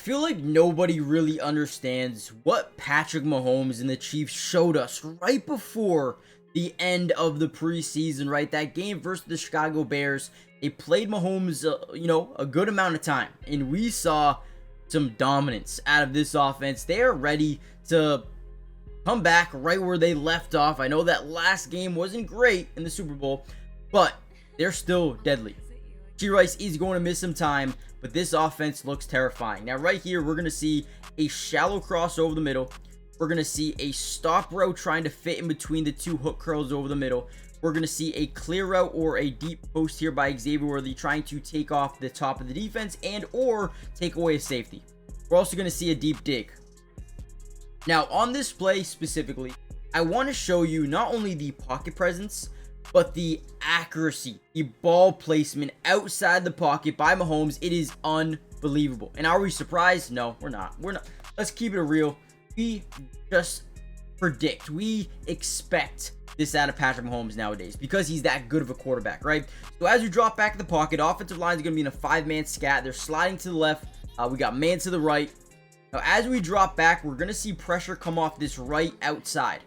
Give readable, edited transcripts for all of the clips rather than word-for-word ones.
feel like nobody really understands what Patrick Mahomes and the Chiefs showed us right before the end of the preseason, right? That game versus the Chicago Bears, they played Mahomes, a good amount of time, and we saw some dominance out of this offense. They are ready to come back right where they left off. I know that last game wasn't great in the Super Bowl, but they're still deadly. G. Rice is going to miss some time, but this offense looks terrifying. Now, right here, we're going to see a shallow cross over the middle. We're going to see a stop route trying to fit in between the two hook curls over the middle. We're going to see a clear route or a deep post here by Xavier Worthy trying to take off the top of the defense and or take away a safety. We're also going to see a deep dig. Now, on this play specifically, I want to show you not only the pocket presence, but the accuracy, the ball placement outside the pocket by Mahomes. It is unbelievable. And are we surprised? No, we're not. Let's keep it real. We just predict. We expect this out of Patrick Mahomes nowadays because he's that good of a quarterback, right? So as you drop back in the pocket, offensive line is going to be in a 5-man scat. They're sliding to the left. We got man to the right. Now, as we drop back, we're going to see pressure come off this right outside.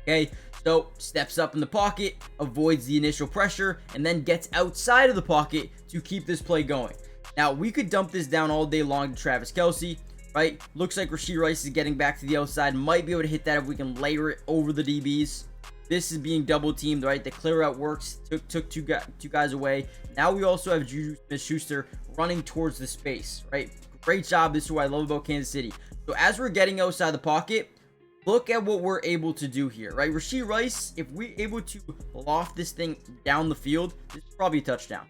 Okay, so steps up in the pocket, avoids the initial pressure, and then gets outside of the pocket to keep this play going. Now, we could dump this down all day long to Travis Kelce, right? Looks like Rashee Rice is getting back to the outside. Might be able to hit that if we can layer it over the DBs. This is being double teamed, right? The clear out works. Took two guys away. Now we also have Juju Smith-Schuster running towards the space, right? Great job. This is what I love about Kansas City. So as we're getting outside the pocket, look at what we're able to do here, right? Rashee Rice, if we're able to loft this thing down the field, this is probably a touchdown,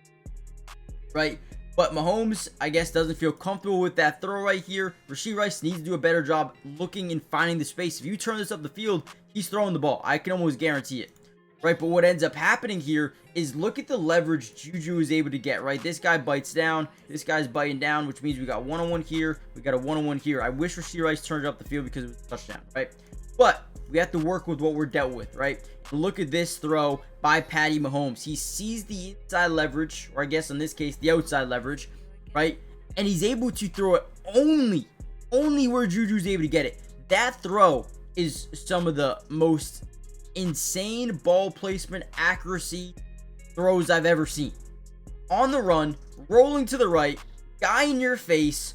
right? But Mahomes, I guess, doesn't feel comfortable with that throw right here. Rashee Rice needs to do a better job looking and finding the space. If you turn this up the field, he's throwing the ball. I can almost guarantee it, right? But what ends up happening here is look at the leverage Juju is able to get, right? This guy bites down. This guy's biting down, which means we got one-on-one here. We got a one-on-one here. I wish Rashee Rice turned it up the field because it was a touchdown, right? But we have to work with what we're dealt with, right? And look at this throw by Patty Mahomes. He sees the inside leverage, or I guess in this case, the outside leverage, right? And he's able to throw it only where Juju's able to get it. That throw is some of the most insane ball placement accuracy throws I've ever seen. On the run, rolling to the right, guy in your face.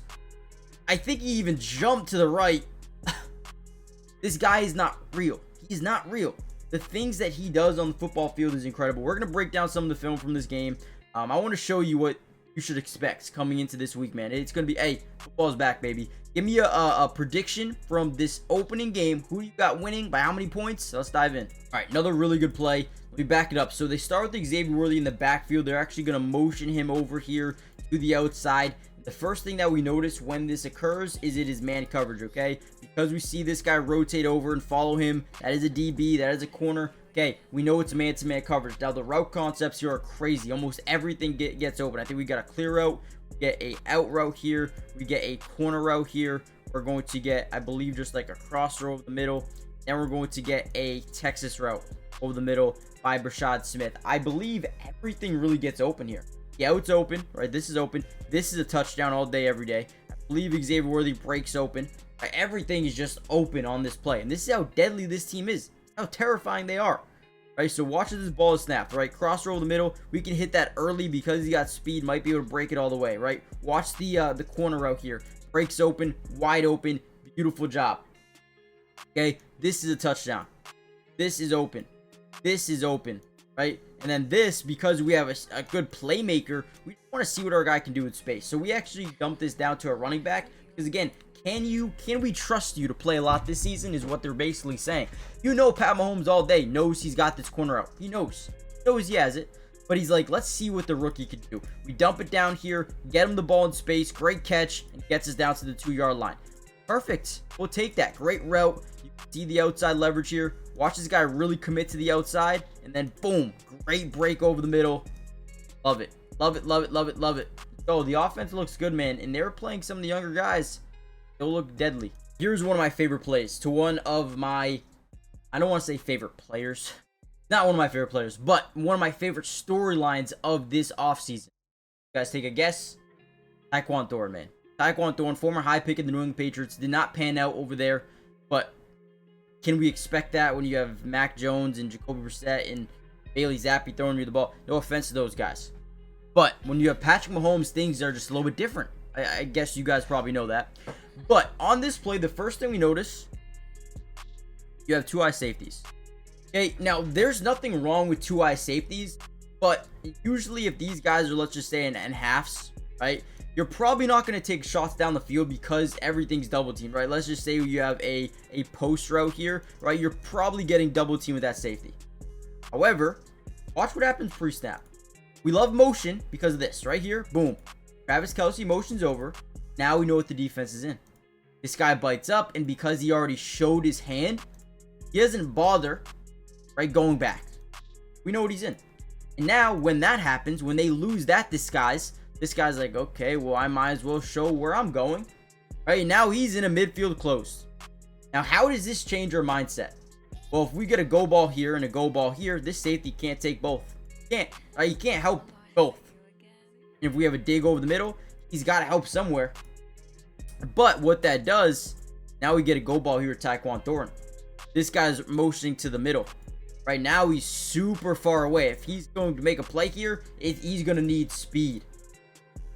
I think he even jumped to the right. This guy is not real. He's not real. The things that he does on the football field is incredible. We're going to break down some of the film from this game. I want to show you what you should expect coming into this week, man. It's going to be, hey, football's back, baby. Give me a prediction from this opening game. Who you got winning? By how many points? Let's dive in. All right, another really good play. Let me back it up. So they start with Xavier Worthy in the backfield. They're actually going to motion him over here to the outside. The first thing that we notice when this occurs is it is man coverage, okay? Because we see this guy rotate over and follow him. That is a DB. That is a corner. Okay, we know it's man-to-man coverage. Now, the route concepts here are crazy. Almost everything gets open. I think we got a clear route. We get a out route here. We get a corner route here. We're going to get, I believe, just like a crosser over the middle. Then we're going to get a Texas route over the middle by Brashad Smith. I believe everything really gets open here. Yeah, it's open, right? This is open. This is a touchdown all day, every day. I believe Xavier Worthy breaks open. Right? Everything is just open on this play. And this is how deadly this team is. How terrifying they are. Right, so watch this ball is snapped, right? Crosser over the middle. We can hit that early because he got speed. Might be able to break it all the way, right? Watch the corner route here. Breaks open, wide open. Beautiful job. Okay, this is a touchdown. This is open. This is open, right? And then this, because we have a good playmaker, we want to see what our guy can do with space. So we actually dump this down to a running back. Because again, can we trust you to play a lot this season is what they're basically saying. You know Pat Mahomes all day knows he's got this corner out. He knows he has it. But he's like, let's see what the rookie can do. We dump it down here, get him the ball in space, great catch, and gets us down to the 2-yard line. Perfect. We'll take that. Great route. You can see the outside leverage here. Watch this guy really commit to the outside. And then boom. Great break over the middle. Love it. Love it, love it, love it, love it. So the offense looks good, man. And they're playing some of the younger guys. They'll look deadly. Here's one of my favorite plays to one of my, I don't want to say favorite players. Not one of my favorite players, but one of my favorite storylines of this offseason. You guys take a guess? Taquan Thorne, man. Taquan Thorne, former high pick in the New England Patriots, did not pan out over there. But can we expect that when you have Mac Jones and Jacoby Brissett and Bailey Zappi throwing you the ball? No offense to those guys. But when you have Patrick Mahomes, things are just a little bit different. I guess you guys probably know that. But on this play, the first thing we notice, you have 2 eye safeties. Okay, now there's nothing wrong with 2 eye safeties, but usually if these guys are, let's just say, in halves, right, you're probably not going to take shots down the field because everything's double teamed, right? Let's just say you have a post route here, right? You're probably getting double teamed with that safety. However, watch what happens pre-snap. We love motion because of this right here. Boom. Travis Kelce motions over. Now we know what the defense is in. This guy bites up, and because he already showed his hand, he doesn't bother, right, going back. We know what he's in. And now when that happens, when they lose that disguise, this guy's like, okay, well, I might as well show where I'm going. Right, now he's in a midfield close. Now, how does this change our mindset? Well, if we get a go ball here and a go ball here, this safety can't take both. Can't, right? You can't help both. If we have a dig over the middle, he's got to help somewhere. But what that does, now we get a go ball here with Taquan Thorne. This guy's motioning to the middle. Right now, he's super far away. If he's going to make a play here, he's going to need speed.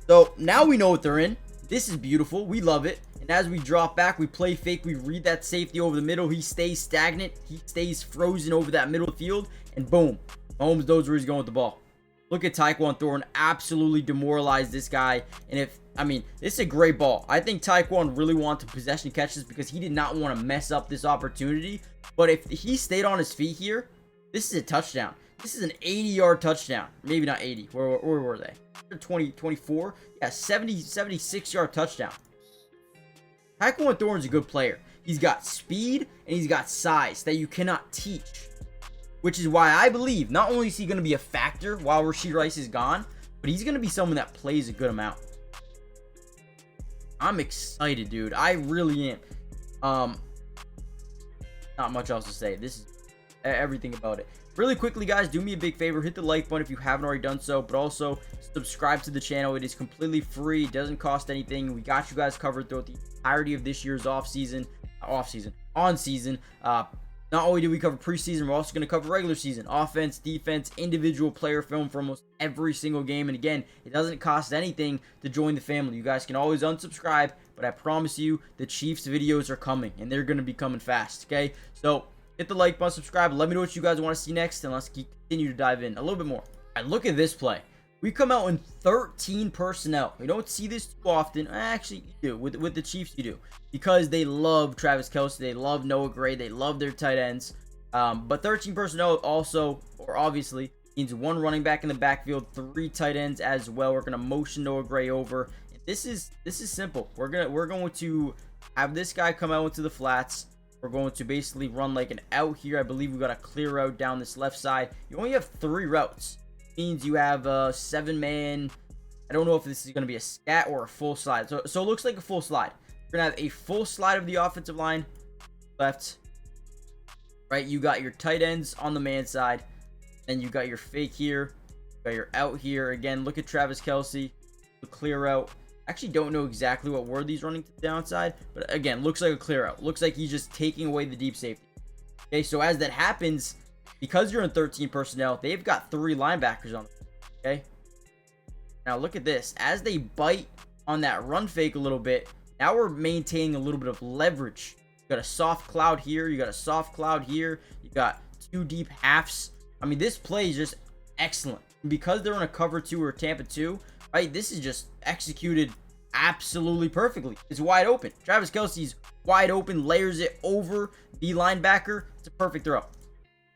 So now we know what they're in. This is beautiful. We love it. And as we drop back, we play fake. We read that safety over the middle. He stays stagnant. He stays frozen over that middle field. And boom, Mahomes knows where he's going with the ball. Look at Taquan Thorne absolutely demoralize this guy. And this is a great ball. I think Taquan really wanted to possession catch this because he did not want to mess up this opportunity. But if he stayed on his feet here, this is a touchdown. This is an 80-yard touchdown. Maybe not 80. Where were they? 20, 24? Yeah, 76-yard touchdown. Taquan Thorne's a good player. He's got speed and he's got size that you cannot teach. Which is why I believe not only is he going to be a factor while Rashee Rice is gone, but he's going to be someone that plays a good amount. I'm excited, dude. I really am. Not much else to say. This is everything about it. Really quickly, guys, do me a big favor. Hit the like button if you haven't already done so, but also subscribe to the channel. It is completely free. It doesn't cost anything. We got you guys covered throughout the entirety of this year's on season. Not only do we cover preseason, we're also going to cover regular season, offense, defense, individual player film for almost every single game. And again, it doesn't cost anything to join the family. You guys can always unsubscribe, but I promise you the Chiefs videos are coming, and they're going to be coming fast, okay? So hit the like button, subscribe. Let me know what you guys want to see next, and let's continue to dive in a little bit more. All right, look at this play. We come out in 13 personnel. We don't see this too often. Actually, you do. With the Chiefs, you do. Because they love Travis Kelce. They love Noah Gray. They love their tight ends. But 13 personnel also, or obviously, means 1 running back in the backfield, 3 tight ends as well. We're going to motion Noah Gray over. This is simple. We're going to have this guy come out into the flats. We're going to basically run like an out here. I believe we got a clear route down this left side. You only have 3 routes. Means you have a 7-man. I don't know if this is going to be a scat or a full slide. So it looks like a full slide. We're going to have a full slide of the offensive line. Left. Right. You got your tight ends on the man side. Then you got your fake here. You got your out here. Again, look at Travis Kelce. The clear out. Actually don't know exactly what word he's running to the downside. But again, looks like a clear out. Looks like he's just taking away the deep safety. Okay, so as that happens, because you're in 13 personnel, they've got 3 linebackers on them, okay? Now look at this. As they bite on that run fake a little bit, now we're maintaining a little bit of leverage. You got a soft cloud here. You got a soft cloud here. You got 2 deep halves. I mean, this play is just excellent. Because they're in a cover 2 or Tampa 2, right? This is just executed absolutely perfectly. It's wide open. Travis Kelce's wide open, layers it over the linebacker. It's a perfect throw.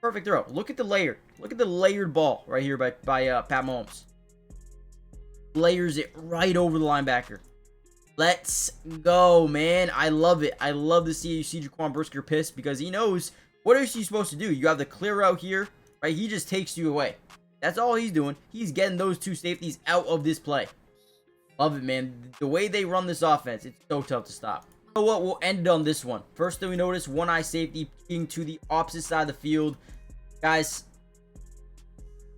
Perfect throw. Look at the layer. Look at the layered ball right here by Pat Mahomes. Layers it right over the linebacker. Let's go, man. I love it. I love to see Jaquan Brisker pissed because he knows what is he supposed to do. You have the clear out here, right? He just takes you away. That's all he's doing. He's getting those 2 safeties out of this play. Love it, man. The way they run this offense, it's so tough to stop. You know what? We'll end it on this one. First thing we notice, 1 eye safety peeking to the opposite side of the field. Guys,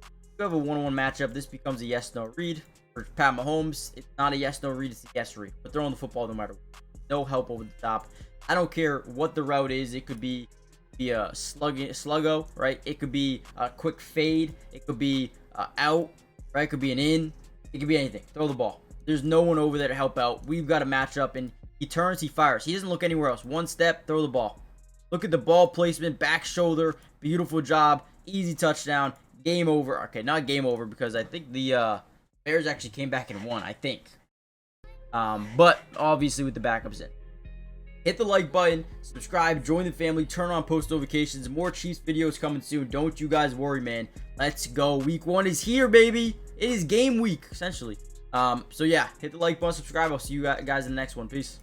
if you have a 1-on-1 matchup, this becomes a yes-no read. For Pat Mahomes, it's not a yes, no read, it's a yes read. But throwing the football no matter what. No help over the top. I don't care what the route is. It could be a sluggo, right? It could be a quick fade. It could be out, right? It could be an in. It could be anything. Throw the ball. There's no one over there to help out. We've got a matchup, and he turns, he fires. He doesn't look anywhere else. One step, throw the ball. Look at the ball placement, back shoulder. Beautiful job. Easy touchdown. Game over. Okay, not game over because I think the Bears actually came back and won, I think. But obviously with the backups in. Hit the like button, subscribe, join the family, turn on post notifications. More Chiefs videos coming soon. Don't you guys worry, man. Let's go. Week 1 is here, baby. It is game week, essentially. So yeah, hit the like button, subscribe. I'll see you guys in the next one. Peace.